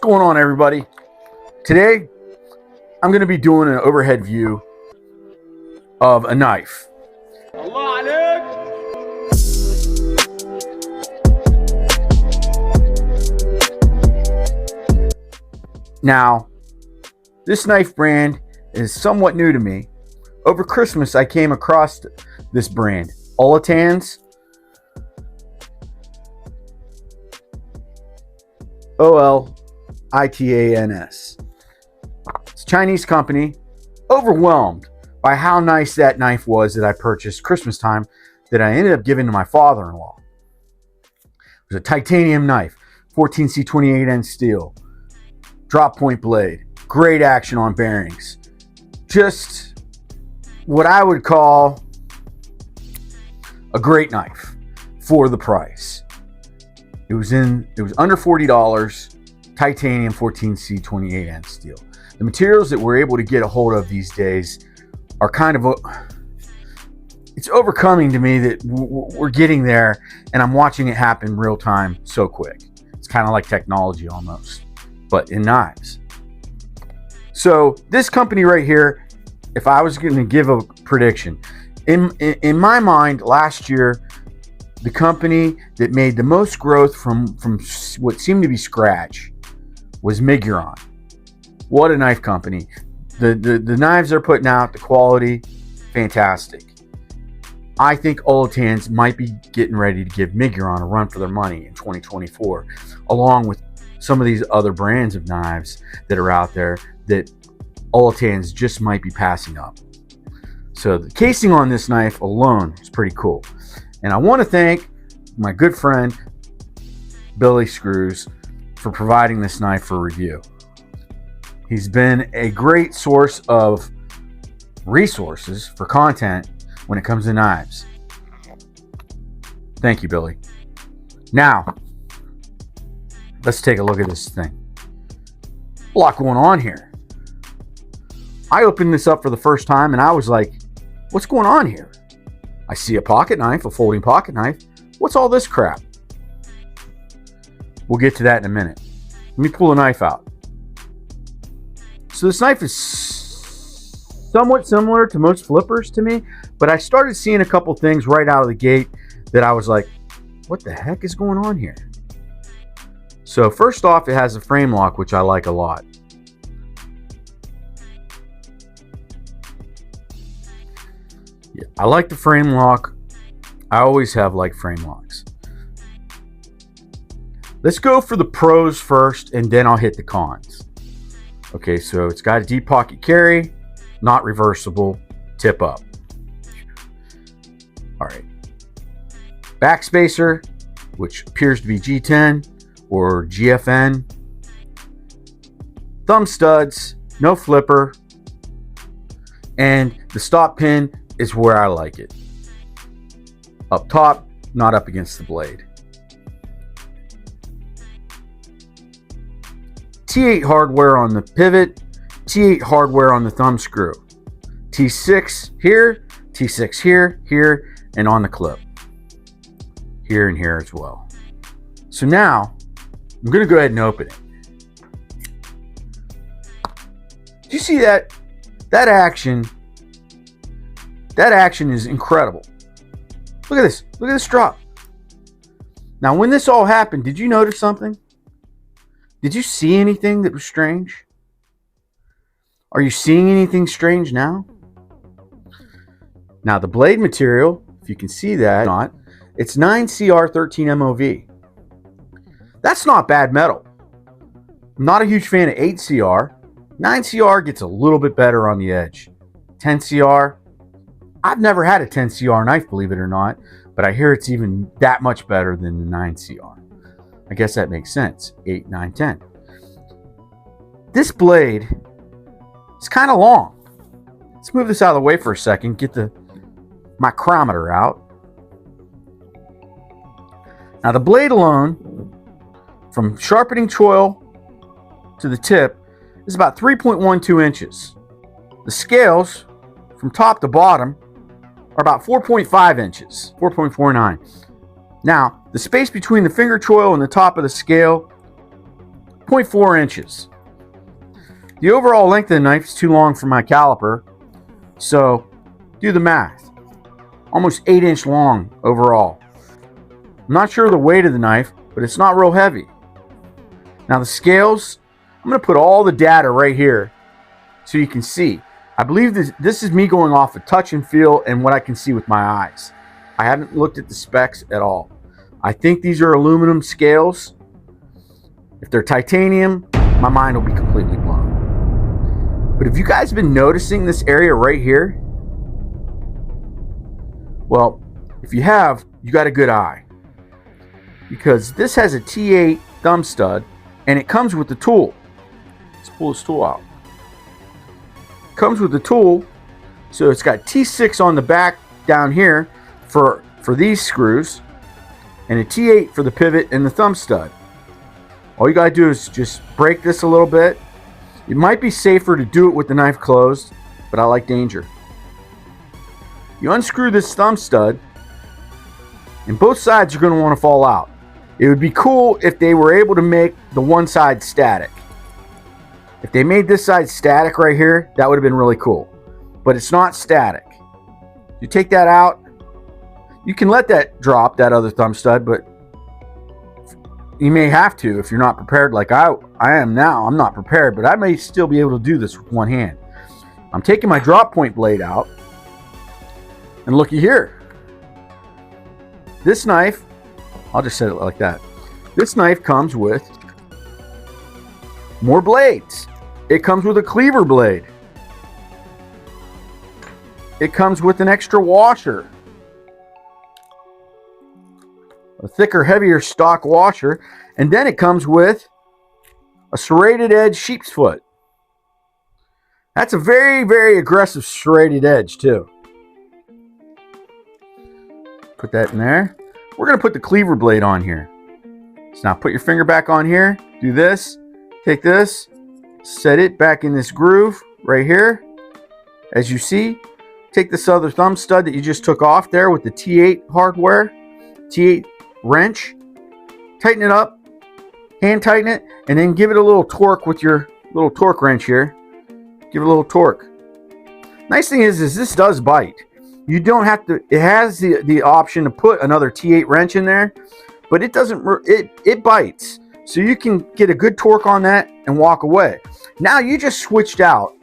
going on, everybody? Today, I'm going to be doing an overhead view of a knife. Now, this knife brand is somewhat new to me. Over Christmas, I came across this brand, OLITANS. OLITANS. It's a Chinese company. Overwhelmed by how nice that knife was that I purchased Christmas time that I ended up giving to my father-in-law. It was a titanium knife, 14C28N steel, drop point blade, great action on bearings. Just what I would call a great knife for the price. It was under $40, titanium 14C28N steel. The materials that we're able to get a hold of these days are kind of it's overcoming to me that we're getting there, and I'm watching it happen real time so quick. It's kind of like technology almost, but in knives. So this company right here, if I was going to give a prediction, in my mind last year, the company that made the most growth from what seemed to be scratch was Miguron. What a knife company. The knives they're putting out, the quality, fantastic. I think OLITANS might be getting ready to give Miguron a run for their money in 2024, along with some of these other brands of knives that are out there that OLITANS just might be passing up. So the casing on this knife alone is pretty cool. And I want to thank my good friend Billy Screws for providing this knife for review. He's been a great source of resources for content when it comes to knives. Thank you, Billy. Now, let's take a look at this thing. A lot going on here. I opened this up for the first time and I was like, what's going on here? I see a pocket knife, a folding pocket knife. What's all this crap? We'll get to that in a minute. Let me pull the knife out. So this knife is somewhat similar to most flippers to me, but I started seeing a couple things right out of the gate that I was like, what the heck is going on here? So first off, it has a frame lock, which I like a lot. Yeah, I like the frame lock. I always have liked frame locks. Let's go for the pros first, and then I'll hit the cons. Okay, so it's got a deep pocket carry, not reversible, tip up. All right. Back spacer, which appears to be G10 or GFN. Thumb studs, no flipper. And the stop pin is where I like it. Up top, not up against the blade. T8 hardware on the pivot, T8 hardware on the thumb screw. T6 here, T6 here, here, and on the clip. Here and here as well. So now, I'm going to go ahead and open it. Do you see that? That action is incredible. Look at this. Look at this drop. Now, when this all happened, did you notice something? Did you see anything that was strange? Are you seeing anything strange now? Now, the blade material, if you can see that, it's 9CR13 MOV. That's not bad metal. I'm not a huge fan of 8CR. 9CR gets a little bit better on the edge. 10CR, I've never had a 10CR knife, believe it or not, but I hear it's even that much better than the 9CR. I guess that makes sense. 8, 9, 10. This blade is kind of long. Let's move this out of the way for a second, get the micrometer out. Now the blade alone, from sharpening choil to the tip, is about 3.12 inches. The scales, from top to bottom, are about 4.5 inches, 4.49. Now, the space between the finger choil and the top of the scale 0.4 inches. The overall length of the knife is too long for my caliper, so do the math. Almost 8-inch long overall. I'm not sure of the weight of the knife, but it's not real heavy. Now the scales, I'm going to put all the data right here so you can see. I believe this is me going off of touch and feel and what I can see with my eyes. I haven't looked at the specs at all. I think these are aluminum scales. If they're titanium, my mind will be completely blown. But have you guys been noticing this area right here? Well, if you have, you got a good eye. Because this has a T8 thumb stud and it comes with the tool. Let's pull this tool out. It comes with the tool, so it's got T6 on the back down here for these screws and a T8 for the pivot and the thumb stud. All you gotta do is just break this a little bit. It might be safer to do it with the knife closed, but I like danger. You unscrew this thumb stud and both sides are going to want to fall out. It would be cool if they were able to make the one side static. If they made this side static right here, that would have been really cool. But it's not static. You take that out. You can let that drop, that other thumb stud, but you may have to if you're not prepared like I am now. I'm not prepared, but I may still be able to do this with one hand. I'm taking my drop point blade out. And looky here. This knife, I'll just set it like that. This knife comes with more blades. It comes with a cleaver blade. It comes with an extra washer. A thicker, heavier stock washer. And then it comes with a serrated edge sheep's foot. That's a very, very aggressive serrated edge too. Put that in there. We're going to put the cleaver blade on here. So now put your finger back on here. Do this. Take this. Set it back in this groove right here. As you see, take this other thumb stud that you just took off there with the T8 hardware, T8 wrench. Tighten it up. Hand tighten it. And then give it a little torque with your little torque wrench here. Give it a little torque. Nice thing is this does bite. You don't have to, it has the option to put another T8 wrench in there, but it doesn't, it bites. So you can get a good torque on that and walk away. Now you just switched out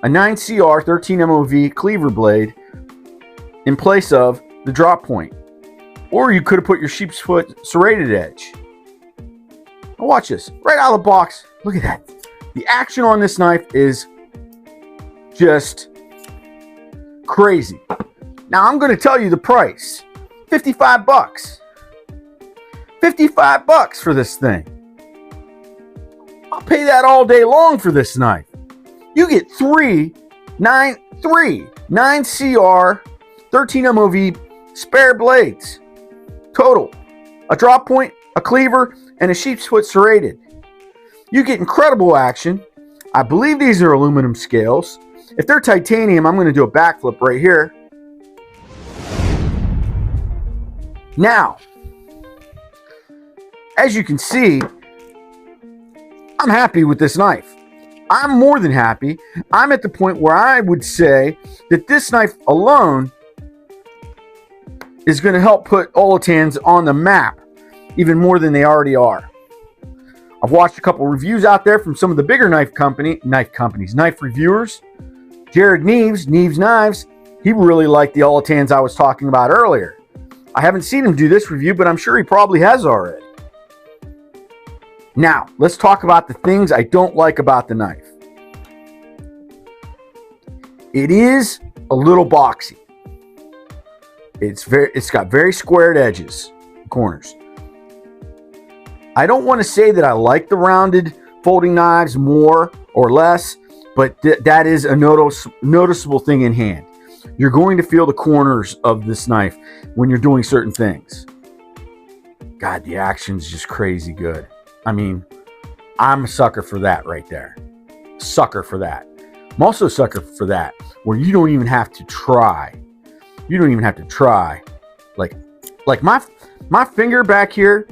a 9CR 13 MOV cleaver blade in place of the drop point. Or you could have put your sheep's foot serrated edge. Now watch this, right out of the box. Look at that. The action on this knife is just crazy. Now I'm going to tell you the price. 55 bucks. 55 bucks for this thing. I'll pay that all day long for this knife. You get 9CR 13 MOV spare blades. Total. A drop point, a cleaver, and a sheep's foot serrated. You get incredible action. I believe these are aluminum scales. If they're titanium, I'm going to do a backflip right here. Now, as you can see, I'm happy with this knife. I'm more than happy. I'm at the point where I would say that this knife alone is going to help put OLITANs on the map even more than they already are. I've watched a couple reviews out there from some of the bigger knife reviewers. Jared Neves Knives, he really liked the OLITANs I was talking about earlier. I haven't seen him do this review, but I'm sure he probably has already. Now, let's talk about the things I don't like about the knife. It is a little boxy. It's got very squared edges, corners. I don't want to say that I like the rounded folding knives more or less, but that is a noticeable thing in hand. You're going to feel the corners of this knife when you're doing certain things. God, the action's just crazy good. I mean, I'm a sucker for that right there. Sucker for that. I'm also a sucker for that where you don't even have to try. You don't even have to try. Like my finger back here,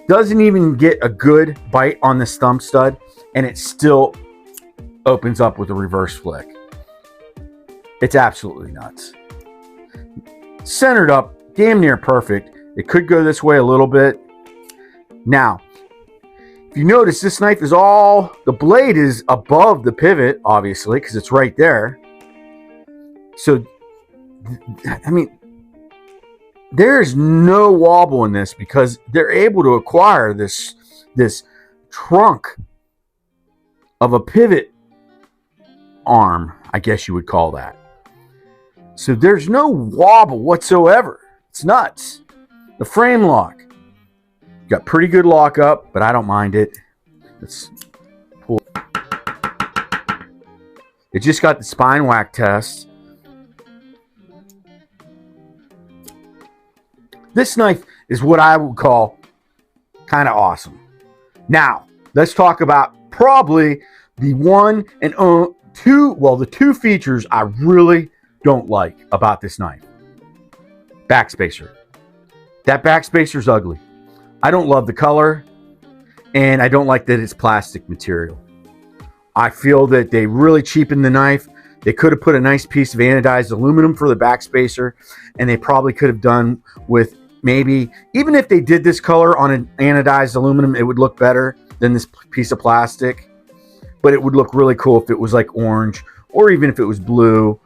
Doesn't even get a good bite on this thumb stud, and it still opens up with a reverse flick. It's absolutely nuts. Centered up, damn near perfect. It could go this way a little bit. Now, if you notice, this knife is the blade is above the pivot, obviously, because it's right there. So, I mean, there's no wobble in this because they're able to acquire this trunk of a pivot arm, I guess you would call that. So there's no wobble whatsoever. It's nuts. The frame lock. Got pretty good lockup, but I don't mind it. Let's pull. It just got the spine whack test. This knife is what I would call kind of awesome. Now, let's talk about probably the one and the two features I really don't like about this knife. Backspacer. That backspacer's ugly. I don't love the color, and I don't like that it's plastic material. I feel that they really cheapened the knife. They could have put a nice piece of anodized aluminum for the backspacer, and they probably could have done with maybe, even if they did this color on an anodized aluminum, it would look better than this piece of plastic. But it would look really cool if it was like orange, or even if it was blue,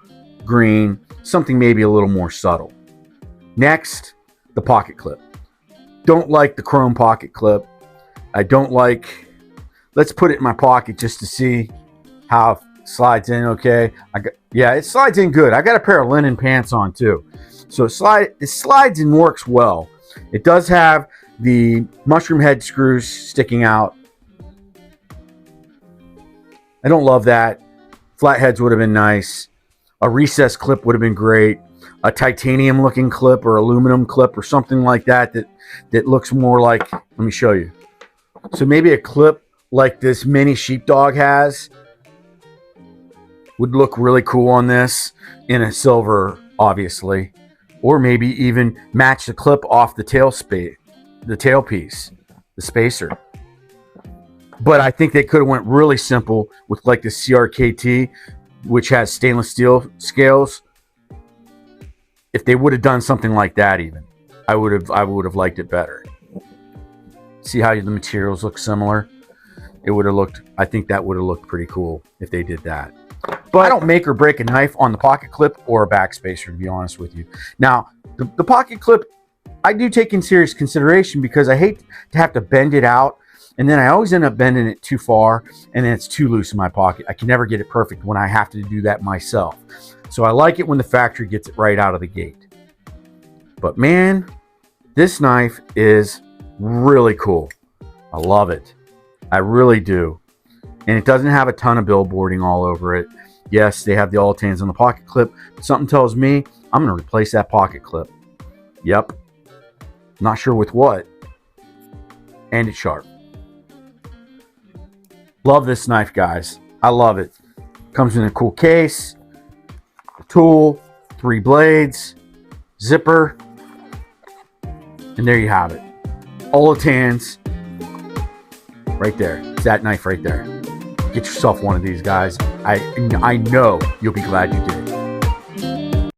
green, something maybe a little more subtle. Next, the pocket clip. Don't like the chrome pocket clip. I don't like, let's put it in my pocket just to see how it slides in okay. Yeah, it slides in good. I got a pair of linen pants on too. So it slides and works well. It does have the mushroom head screws sticking out. I don't love that. Flatheads would have been nice. A recessed clip would have been great. A titanium looking clip or aluminum clip or something like that looks more like, let me show you. So maybe a clip like this mini sheepdog has would look really cool on this in a silver, obviously. Or maybe even match the clip off the tailpiece, the spacer. But I think they could have went really simple with like the CRKT, which has stainless steel scales. If they would have done something like that, even I would have liked it better. See how the materials look similar? It would have looked. I think that would have looked pretty cool if they did that. But I don't make or break a knife on the pocket clip or a backspacer, to be honest with you. Now, the pocket clip, I do take in serious consideration because I hate to have to bend it out. And then I always end up bending it too far, and then it's too loose in my pocket. I can never get it perfect when I have to do that myself. So I like it when the factory gets it right out of the gate. But man, this knife is really cool. I love it. I really do. And it doesn't have a ton of billboarding all over it. Yes, they have the OLITANS on the pocket clip, but something tells me I'm going to replace that pocket clip. Yep. Not sure with what. And it's sharp. Love this knife, guys. I love it. Comes in a cool case, a tool, 3 blades, zipper, and there you have it. OLITANS, right there. It's that knife right there. Get yourself one of these, guys. I know you'll be glad you did.